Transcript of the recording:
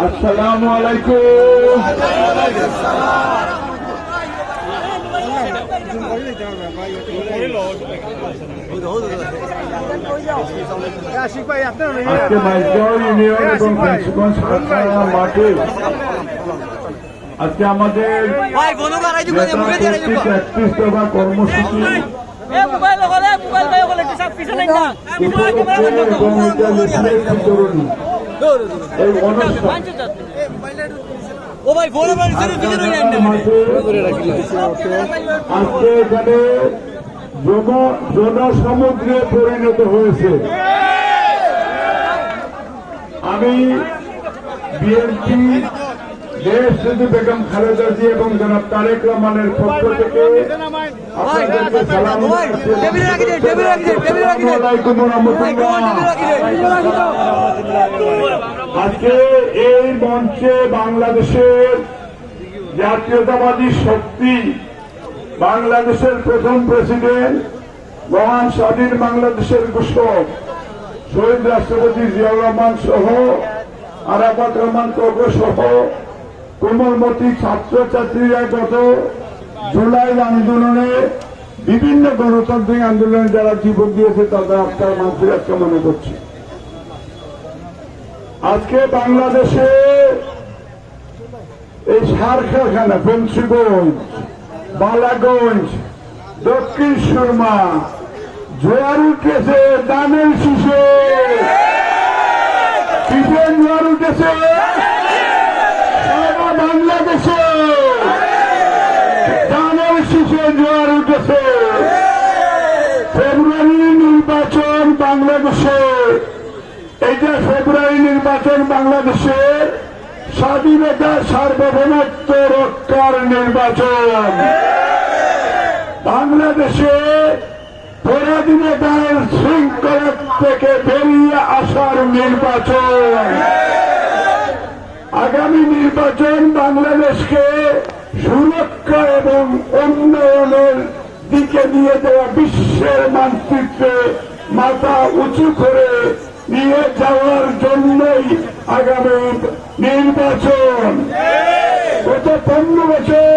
আসসালামু আলাইকুম। আজকে মাইজগাঁও ইউনিয়ন এবং ফেন্সগঞ্জ মাঠে আজকে আমাদের 31 দফা কর্মসূচি এই অনুষ্ঠান আজকে এখানে জনসমুদ্রে পরিণত হয়েছে। আমি বিএনপি দেশনেত্রী বেগম খালেদা জিয়া এবং জনাব তারেক রহমানের পক্ষ থেকে আপনাদেরকে সালাম। আজকে এই মঞ্চে বাংলাদেশের জাতীয়তাবাদী শক্তি, বাংলাদেশের প্রথম প্রেসিডেন্ট, মহান স্বাধীন বাংলাদেশের ঘোষক শহীদ রাষ্ট্রপতি জিয়াউর রহমান সহ, আরাফাত রহমান কগো সহ কোমলমতি ছাত্রছাত্রীরা গত জুলাই আন্দোলনে, বিভিন্ন গণতান্ত্রিক আন্দোলনে যারা জীবন দিয়েছে তাদের আপনার মানুষের আজকে মনে করছে। আজকে বাংলাদেশে এই সার কারখানা ফেন্সগঞ্জ, বালাগঞ্জ, দক্ষিণ সুরমা জোয়ার উঠেছে, দানের শীষে কিসের জোয়ার উঠেছে সারা বাংলাদেশে, দানের শীষে জোয়ার উঠেছে। ফেব্রুয়ারি নির্বাচন বাংলাদেশে, এইটা ফেব্রুয়ারি নির্বাচন বাংলাদেশে স্বাধীনতা সার্বভৌমত্ব রক্ষার নির্বাচন। বাংলাদেশে পরাধীনতার শৃঙ্খলা থেকে বেরিয়ে আসার নির্বাচন। আগামী নির্বাচন বাংলাদেশকে সুরক্ষা এবং উন্নয়নের দিকে নিয়ে যাওয়া, বিশ্বের মানচিত্রে মাথা উঁচু করে নিয়ে যাওয়ার জন্যই আগামী নির্বাচন। গত 15 বছর